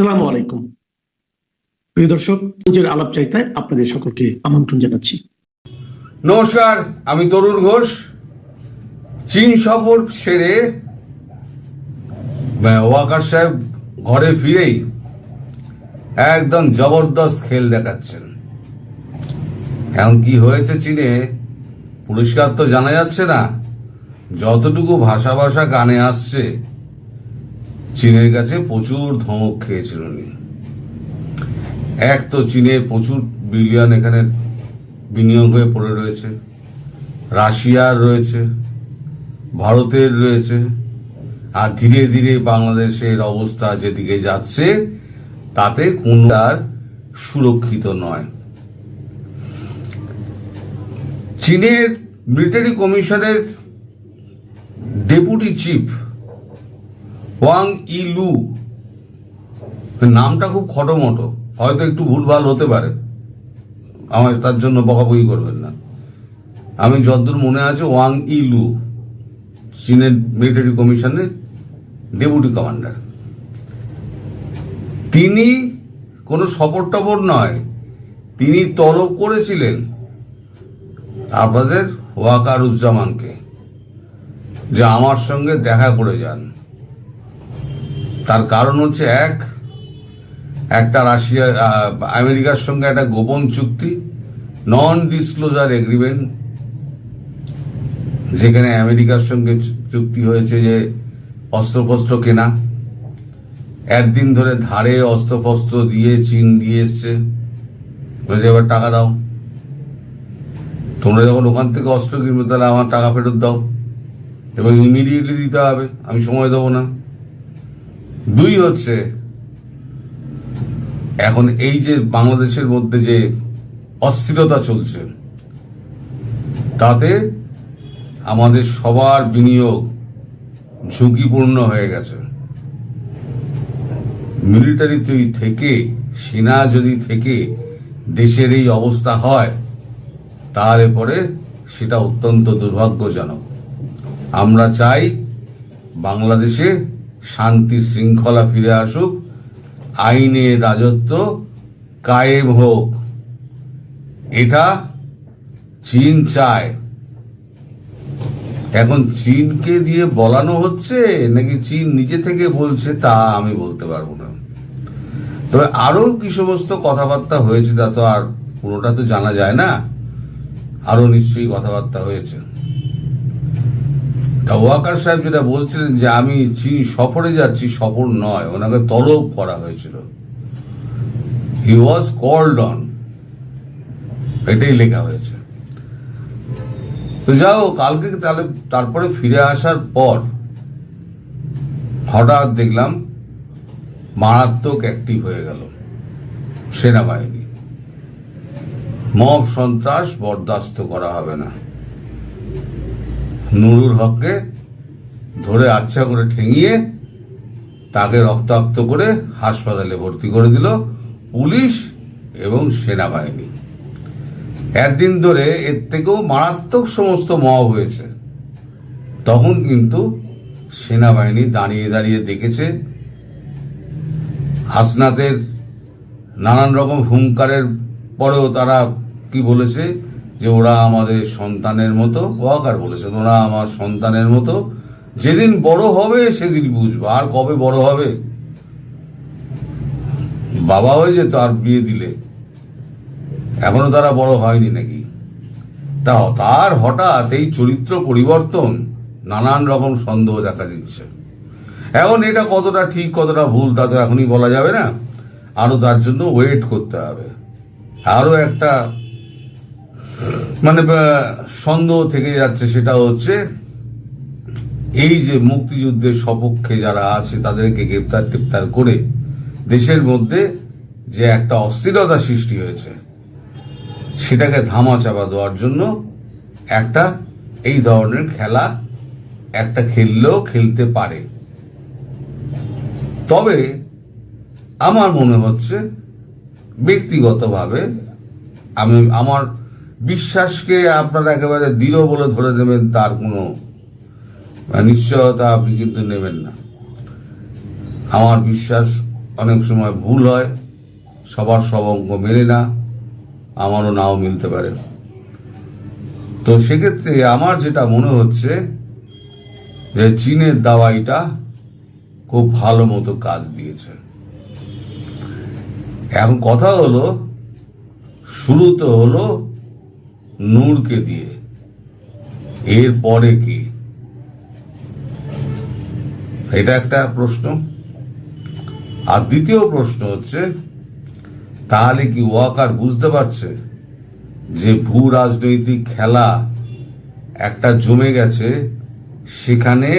আসসালামু আলাইকুম প্রিয় দর্শক, নিজের আলাপচারিতায় আপনাদের সকলকে আমন্ত্রণ জানাচ্ছি। নমস্কার, আমি তরুণ ঘোষ। চীন সফর সেরে ওয়াকার সাহেব ঘরে ফিরেই একদম জবরদস্ত খেল দেখাচ্ছেন। এখন কি হয়েছে চীনে পরিষ্কার তো জানা যাচ্ছে না। যতটুকু ভাষা ভাষা কানে আসছে, চীনের কাছে প্রচুর ধমক খেয়েছিল উনি। এক তো চীনের প্রচুর বিলিয়ন এখানে বিনিয়োগ হয়ে পড়ে রয়েছে, রাশিয়ার রয়েছে, ভারতের রয়েছে, আর ধীরে ধীরে বাংলাদেশের অবস্থা যেদিকে যাচ্ছে তাতে কোনো আর সুরক্ষিত নয়। চীনের মিলিটারি কমিশনের ডেপুটি চিফ ওয়াং ইলু, নামটা খুব খটোমটো, হয়তো একটু ভুলভাল হতে পারে, আমার তার জন্য বকাবকি করবেন না। আমি যতদূর মনে আছে ওয়াং ইলু চীনের মিলিটারি কমিশনের ডেপুটি কমান্ডার। তিনি কোনো সফর টফর নয়, তিনি তলব করেছিলেন আপনাদের ওয়াকারুজ্জামানকে যে আমার সঙ্গে দেখা করে যান। তার কারণ হচ্ছে একটা রাশিয়া আমেরিকার সঙ্গে একটা গোপন চুক্তি, নন ডিসক্লোজার এগ্রিমেন্ট, যেখানে আমেরিকার সঙ্গে চুক্তি হয়েছে যে অস্ত্রশস্ত্র কেনা। একদিন ধরে ধারে অস্ত্রশস্ত্র দিয়ে চীন দিয়ে এসছে, বলেছে এবার টাকা দাও, তোমরা যখন ওখান থেকে অস্ত্র কিনবে তাহলে আমার টাকা ফেরত দাও এবং ইমিডিয়েটলি দিতে হবে, আমি সময় দেবো না। দুই হচ্ছে এখন এই যে বাংলাদেশের মধ্যে যে অস্থিরতা চলছে, তাতে আমাদের সবার বিনিয়োগ ঝুঁকিপূর্ণ হয়ে গেছে। মিলিটারি থেকে, সেনা যদি থেকে দেশের এই অবস্থা হয়, তাহলে পরে সেটা অত্যন্ত দুর্ভাগ্যজনক। আমরা চাই বাংলাদেশে শান্তি শৃঙ্খলা ফিরে আসুক, আইনের রাজত্ব কায়েম হোক, এটা চীন চায়। এখন চীনকে দিয়ে বলানো হচ্ছে নাকি চীন নিজে থেকে বলছে তা আমি বলতে পারবো না। তবে আরো কি সমস্ত কথাবার্তা হয়েছে তা তো আর পুরোটা তো জানা যায় না, আরো নিশ্চয়ই কথাবার্তা হয়েছে। তা ওয়াকার সাহেব যেটা বলছিলেন যে আমি চীন সফরে যাচ্ছি, সফর নয়, ওনাকে তলব করা হয়েছিল, হি ওয়াজ কল্ড অন, এটাই লেখা হয়েছে। তো যাও, কালকে তাহলে তারপরে ফিরে আসার পর হঠাৎ দেখলাম মারাত্মক অ্যাক্টিভ হয়ে গেল সেনাবাহিনী। মব সন্ত্রাস বরদাস্ত করা হবে না। নুরুল হককে ধরে আচ্ছা করে ঠেঙিয়ে তাকে রক্তাক্ত করে হাসপাতালে ভর্তি করে দিল পুলিশ এবং সেনাবাহিনী। একদিন ধরে এর থেকেও মারাত্মক সমস্ত মব হয়েছে, তখন কিন্তু সেনাবাহিনী দাঁড়িয়ে দাঁড়িয়ে দেখেছে। হাসনাতের নানান রকম হুঙ্কারের পরেও তারা কি বলেছে যে ওরা আমাদের সন্তানের মতো, ওয়াকার বলেছেন ওরা আমার সন্তানের মতো, যেদিন বড় হবে সেদিন বুঝবো। আর কবে বড় হবে? বাবা হয়ে যেত আর বিয়ে দিলে, এখনো তারা বড় হয়নি নাকি? তার হঠাৎ এই চরিত্র পরিবর্তন, নানান রকম সন্দেহ দেখা দিচ্ছে। এখন এটা কতটা ঠিক কতটা ভুল তা তো এখনই বলা যাবে না, আরো তার জন্য ওয়েট করতে হবে। আরো একটা সন্দেহ থেকে যাচ্ছে, সেটা হচ্ছে এই যে মুক্তিযুদ্ধের সপক্ষে যারা আছে তাদেরকে গ্রেপ্তার টেপ্তার করে দেশের মধ্যে যে একটা অস্থিরতা সৃষ্টি হয়েছে, সেটাকে ধামাচাপা দেওয়ার জন্য একটা এই ধরনের খেলা একটা খেললেও খেলতে পারে। তবে আমার মনে হচ্ছে ব্যক্তিগতভাবে, আমি আমার বিশ্বাসকে আপনারা একেবারে দৃঢ় বলে ধরে নেবেন তার কোনো নিশ্চয়তা আপনি কিন্তু নেবেন না। আমার বিশ্বাস অনেক সময় ভুল হয়, সবার সব অঙ্ক মেলে না, আমারও নাও মিলতে পারে। তো সেক্ষেত্রে আমার যেটা মনে হচ্ছে যে চীনের দাওয়াইটা খুব ভালো মতো কাজ দিয়েছে। এখন কথা হলো, শুরু তো হলো নূরকে দিয়ে, এর পরে কি? এটা একটা প্রশ্ন। আর দ্বিতীয় প্রশ্ন হচ্ছে, তাহলে কি ওয়াকার বুঝতে পারছে যে ভূ রাজনৈতিক খেলা একটা জমে গেছে, সেখানে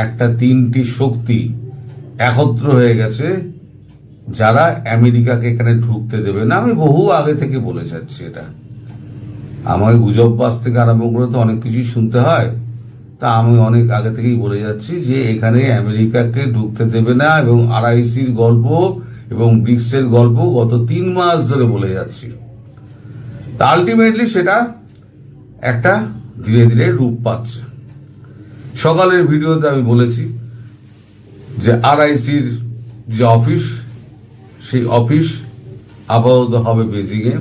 একটা তিনটি শক্তি একত্র হয়ে গেছে যারা আমেরিকাকে এখানে ঢুকতে দেবে না। আমি বহু আগে থেকে বলে যাচ্ছি এটা, আমায় গুজববাজ থেকে আরম্ভ করে তো অনেক কিছুই শুনতে হয়, তা আমি অনেক আগে থেকেই বলে যাচ্ছি যে এখানে আমেরিকাকে ঢুকতে দেবে না, এবং RICর গল্প এবং ব্রিক্সের গল্প গত 3 মাস ধরে বলে যাচ্ছি। তা আলটিমেটলি সেটা একটা ধীরে ধীরে রূপ পাচ্ছে। সকালের ভিডিওতে আমি বলেছি যে RICর যে অফিস, সেই অফিস আপাতত হবে বেজিংয়ে,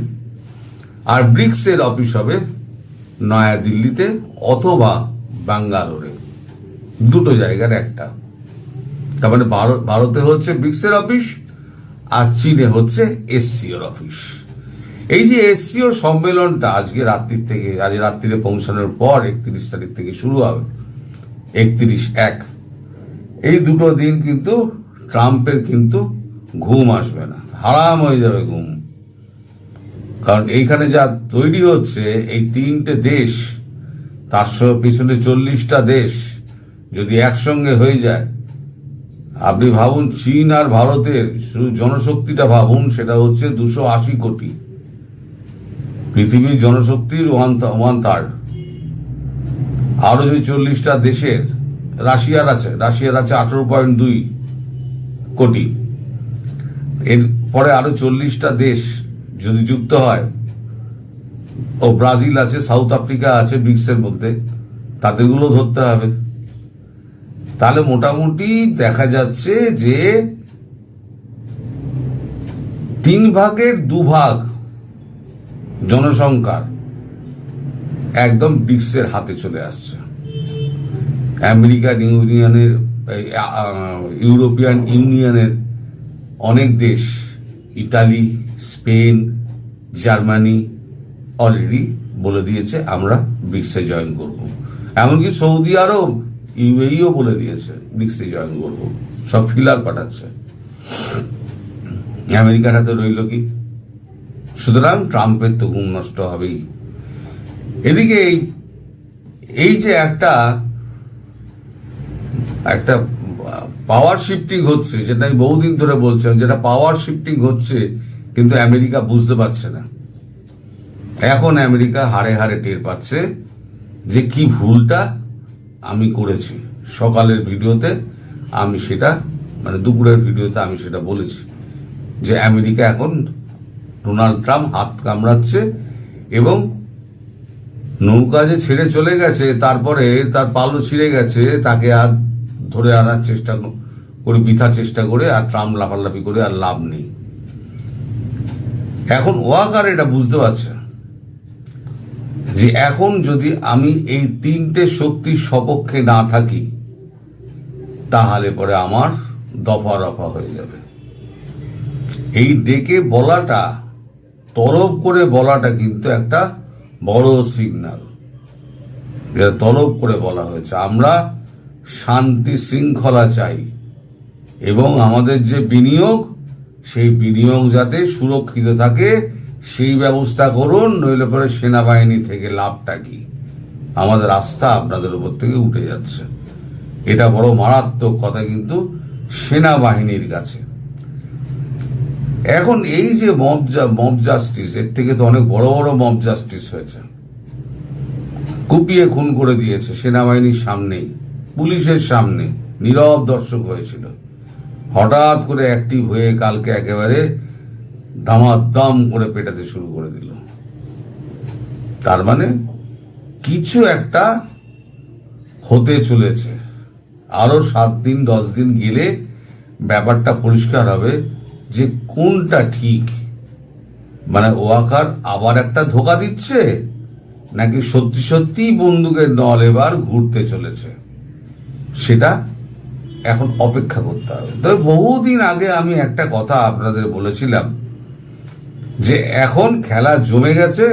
আর ব্রিক্সের অফিস হবে নয়াদিল্লিতে অথবা ব্যাঙ্গালোরে, দুটো জায়গার একটা। তার মানে ভারতে হচ্ছে ব্রিক্সের অফিস, আর চীনে হচ্ছে SCOর অফিস। এই যে SCO সম্মেলনটা আজ রাত্রিরে পৌঁছানোর পর 31 তারিখ থেকে শুরু হবে, 31/1, এই দুটো দিন কিন্তু ট্রাম্পের কিন্তু ঘুম আসবে না, হারাম হয়ে যাবে ঘুম। কারণ এইখানে যা তৈরি হচ্ছে, এই 3টে দেশ, তার পিছনে 40টা দেশ যদি একসঙ্গে হয়ে যায়, আপনি ভাবুন চীন আর ভারতের শুধু জনশক্তিটা ভাবুন, সেটা হচ্ছে 280 কোটি, পৃথিবীর জনশক্তির 1/3। আরো যদি 40টা দেশের, রাশিয়ার আছে 18.2 কোটি, এরপরে আরো 40টা দেশ যদি যুক্ত হয়, ও ব্রাজিল আছে, সাউথ আফ্রিকা আছে ব্রিক্সের মধ্যে, তাদেরগুলো ধরতে হবে। তাহলে মোটামুটি দেখা যাচ্ছে যে 3/2 জনসংখ্যার একদম ব্রিক্সের হাতে চলে আসছে। আমেরিকান ইউনিয়নের, ইউরোপিয়ান ইউনিয়নের অনেক দেশ, ইতালি, স্পেন, জার্মানি অলরেডি বলে দিয়েছে আমরা ব্রিক্সে জয়েন করব। এমনকি সৌদি আরব, UAEও বলে দিয়েছে ব্রিক্সে জয়েন করব, সব ফিলার পাঠাচ্ছে। আমেরিকার হাতে রইল কি? সুতরাং ট্রাম্পের তো ঘুম নষ্ট হবেই। এদিকে এই যে একটা পাওয়ার শিফটিং হচ্ছে, যেটা আমি বহুদিন ধরে বলছিলাম, যেটা পাওয়ার শিফটিং হচ্ছে, কিন্তু আমেরিকা বুঝতে পারছে না। এখন আমেরিকা হাড়ে হাড়ে টের পাচ্ছে যে কি ভুলটা আমি করেছি। সকালের ভিডিওতে আমি সেটা, মানে দুপুরের ভিডিওতে আমি সেটা বলেছি যে আমেরিকা এখন ডোনাল্ড ট্রাম্প হাত কামড়াচ্ছে, এবং নৌকা যে ছেড়ে চলে গেছে, তারপরে তার পালও ছিঁড়ে গেছে, তাকে আর ধরে আনার চেষ্টা করে, বৃথা চেষ্টা করে, আর ট্রাম্প লাফালাফি করে আর লাভ নেই। এখন ওয়াকার এটা বুঝতে পারছে যে এখন যদি আমি এই 3টে শক্তির সপক্ষে না থাকি, তাহলে পরে আমার দফা রফা হয়ে যাবে। এই ডেকে বলাটা, তলব করে বলাটা কিন্তু একটা বড় সিগন্যাল, যেটা তলব করে বলা হয়েছে। আমরা শান্তি শৃঙ্খলা চাই, এবং আমাদের যে বিনিয়োগ, সেই বিনিয়োগ যাতে সুরক্ষিত থাকে সেই ব্যবস্থা করুন, নইলে পরে সেনাবাহিনী থেকে লাভটা কি? আমাদের আস্থা আপনাদের উপর থেকে উঠে যাচ্ছে। এটা বড় মারাত্মক কথা কিন্তু সেনাবাহিনীর কাছে। এখন এই যে মব জাস্টিস, এর থেকে তো অনেক বড় বড় মব জাস্টিস হয়েছে, কুপিয়ে খুন করে দিয়েছে সেনাবাহিনীর সামনেই, পুলিশের সামনে নীরব দর্শক হয়েছিল। হঠাৎ করে অ্যাক্টিভ হয়ে কালকে একেবারে দামাদাম করে পেটাতে শুরু করে দিল। তার মানে কিছু একটা হতে চলেছে। আরো 7 দিন 10 দিন গেলে ব্যাপারটা পরিষ্কার হবে যে কোনটা ঠিক, মানে ওয়াকার আবার একটা ধোঁকা দিচ্ছে নাকি সত্যি সত্যি বন্দুকের নল এবার ঘুরতে চলেছে, সেটা এখন অপেক্ষা করতে হবে। তবে বহুদিন আগে আমি একটা কথা আপনাদের বলেছিলাম যে এখন খেলা জমে গেছে,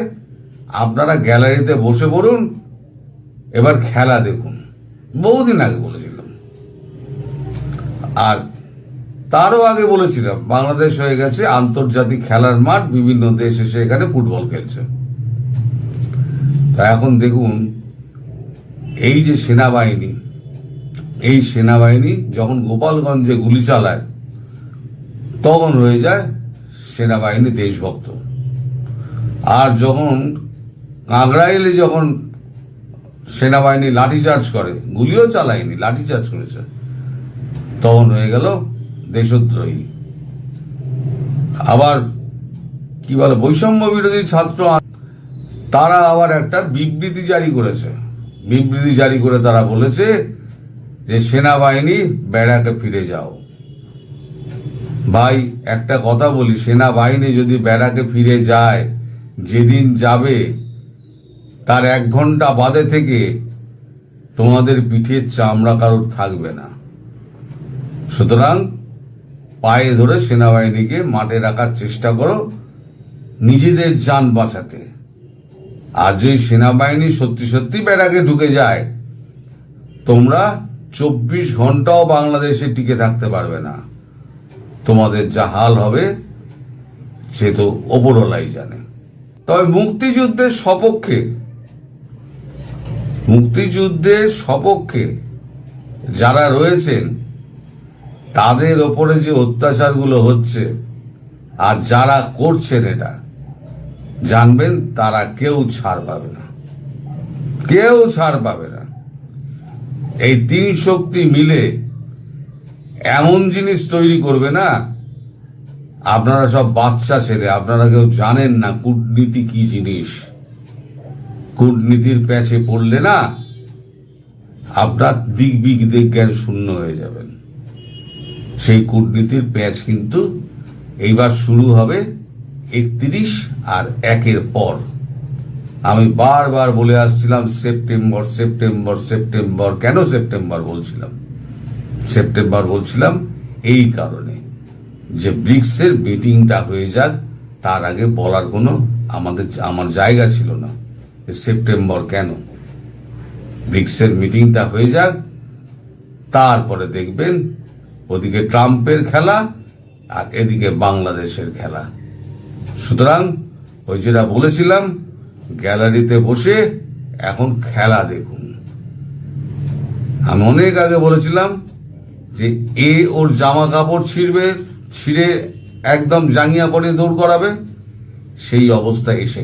আপনারা গ্যালারিতে বসে পড়ুন, এবার খেলা দেখুন। বহুদিন আগে বলেছিলাম। আর তারও আগে বলেছিলাম বাংলাদেশ হয়ে গেছে আন্তর্জাতিক খেলার মাঠ, বিভিন্ন দেশ এসে এখানে ফুটবল খেলছে। তা এখন দেখুন এই যে সেনাবাহিনী, এই সেনাবাহিনী যখন গোপালগঞ্জে গুলি চালায় তখন হয়ে যায় সেনাবাহিনী দেশভক্ত, আর যখন কাকরাইলে যখন সেনাবাহিনী লাঠিচার্জ করে, গুলিও চালায়নি, লাঠিচার্জ করেছে, তখন হয়ে গেল দেশদ্রোহী। আবার কি বলে বৈষম্য বিরোধী ছাত্র, তারা আবার একটা বিবৃতি জারি করেছে। বিবৃতি জারি করে তারা বলেছে যে সেনাবাহিনী ব্যারাকে ফিরে যাও। ভাই একটা কথা বলি, সেনাবাহিনী যদি ব্যারাকে ফিরে যায়, যেদিন যাবে তার 1 ঘন্টা বাদে থেকে তোমাদের পিঠের চামড়া কারোর থাকবে না। সুতরাং পায়ে ধরে সেনাবাহিনীকে মাঠে রাখার চেষ্টা করো নিজেদের যান বাঁচাতে। আর যদি সেনাবাহিনী সত্যি সত্যি ব্যারাকে ঢুকে যায়, তোমরা 24 ঘন্টাও বাংলাদেশে টিকে থাকতে পারবে না। তোমাদের যা হাল হবে সে তো ওপরওয়ালাই জানে। তবে মুক্তিযুদ্ধের সপক্ষে যারা রয়েছেন তাদের ওপরে যে অত্যাচারগুলো হচ্ছে আর যারা করছেন, এটা জানবেন তারা কেউ ছাড় পাবে না, কেউ ছাড় পাবে না। এই 3 শক্তি মিলে এমন জিনিস তৈরি করবে না, আপনারা সব বাচ্চা ছেলে, আপনারা কেউ জানেন না কূটনীতি কি জিনিস। কূটনীতির প্যাচে পড়লে না আপনার দিক জ্ঞান শূন্য হয়ে যাবেন। সেই কূটনীতির প্যাচ কিন্তু এইবার শুরু হবে 31 আর 1-এর পর। আমি বারবার বলে আসছিলাম সেপ্টেম্বর সেপ্টেম্বর সেপ্টেম্বর। কেন সেপ্টেম্বর বলছিলাম? সেপ্টেম্বর বলছিলাম এই কারণে যে ব্রিক্সের মিটিংটা হয়ে যাক, তার আগে বলার কোনো আমার জায়গা ছিল না। সেপ্টেম্বর কেন? ব্রিক্সের মিটিংটা হয়ে যাক, তারপরে দেখবেন ওদিকে ট্রাম্পের খেলা আর এদিকে বাংলাদেশের খেলা। সুতরাং ওই যেটা বলেছিলাম, গ্যালারিতে বসে এখন খেলা দেখুন। আমি অনেক আগে বলেছিলাম যে ওর জামা কাপড় ছিঁড়ে একদম জাঙ্গিয়া পরে দৌড় করাবে, সেই অবস্থা এসে